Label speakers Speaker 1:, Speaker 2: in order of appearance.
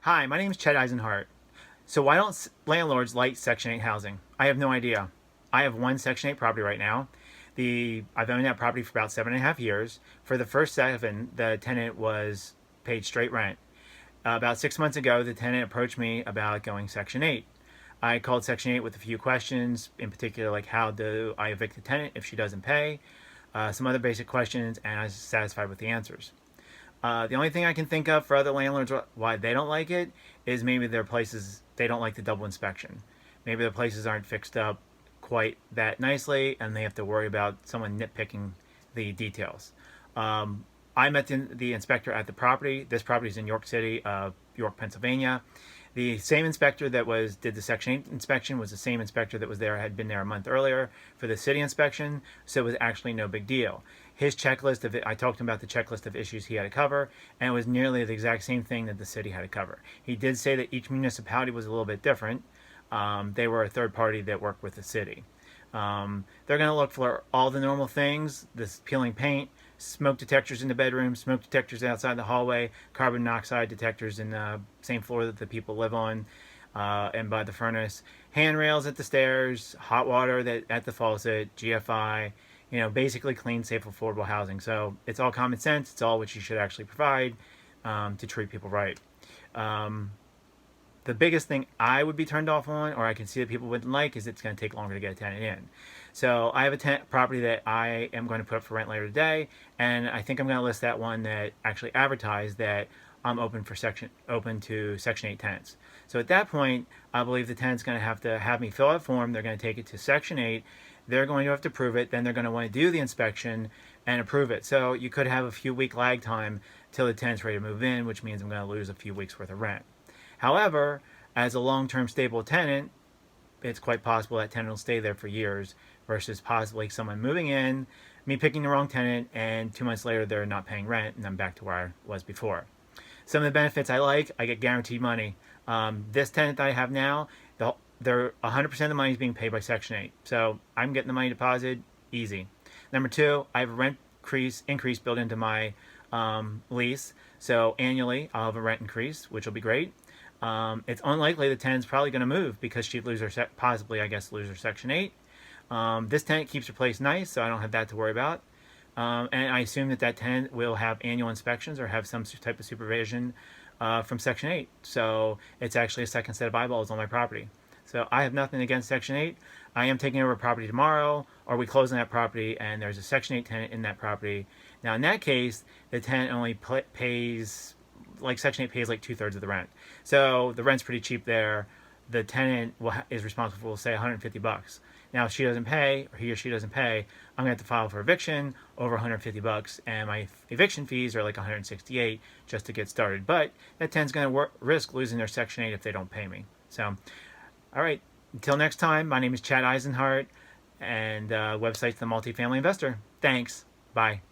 Speaker 1: Hi, my name is Chet Eisenhart. So why don't landlords like Section 8 housing? I have no idea. I have one Section 8 property right now. I've owned that property for about 7.5 years. For the first 7, the tenant was paid straight rent. About 6 months ago, the tenant approached me about going Section 8. I called Section 8 with a few questions, in particular, like how do I evict the tenant if she doesn't pay, some other basic questions, and I was satisfied with the answers. The only thing I can think of for other landlords why they don't like it is maybe their places, they don't like the double inspection. Maybe the places aren't fixed up quite that nicely and they have to worry about someone nitpicking the details. I met the inspector at the property. This property is in York City, York, Pennsylvania. The same inspector that did the Section 8 inspection was the same inspector that had been there a month earlier for the city inspection, so it was actually no big deal. His checklist of it, I talked to him about the checklist of issues he had to cover, and it was nearly the exact same thing that the city had to cover. He did say that each municipality was a little bit different. They were a third party that worked with the city. They're going to look for all the normal things: this peeling paint, smoke detectors in the bedroom, smoke detectors outside the hallway, carbon monoxide detectors in the same floor that the people live on, and by the furnace, handrails at the stairs, hot water at the faucet, GFI. Basically clean, safe, affordable housing. So it's all common sense. It's all what you should actually provide to treat people right. The biggest thing I would be turned off on, or I can see that people wouldn't like, is it's going to take longer to get a tenant in. So I have a property that I am going to put up for rent later today, and I think I'm going to list that one that actually advertised that I'm open to Section 8 tenants. So at that point, I believe the tenant's going to have me fill out a form. They're going to take it to Section 8. They're going to have to prove it. Then they're going to want to do the inspection and approve it. So you could have a few week lag time till the tenant's ready to move in, which means I'm going to lose a few weeks worth of rent. However, as a long-term stable tenant, it's quite possible that tenant will stay there for years versus possibly someone moving in, me picking the wrong tenant, and 2 months later they're not paying rent and I'm back to where I was before. Some of the benefits I like: I get guaranteed money. This tenant that I have now, they're 100% of the money is being paid by Section 8. So I'm getting the money deposited, easy. Number two, I have a rent increase built into my lease. So annually I'll have a rent increase, which will be great. It's unlikely the tenant's probably going to move because she'd lose her lose her Section 8. This tenant keeps her place nice, so I don't have that to worry about. And I assume that tenant will have annual inspections or have some type of supervision from Section 8. So it's actually a second set of eyeballs on my property. So I have nothing against Section 8. I am taking over a property tomorrow, or we close on that property, and there's a Section 8 tenant in that property. Now, in that case, the tenant only pays, like Section 8 pays like 2/3 of the rent. So the rent's pretty cheap there. The tenant is responsible for, say, $150. Now, if she doesn't pay, or he or she doesn't pay, I'm going to have to file for eviction over $150, and my eviction fees are like $168 just to get started. But that tenant's going to risk losing their Section 8 if they don't pay me. So, all right, until next time, my name is Chad Eisenhart, and website's The Multifamily Investor. Thanks. Bye.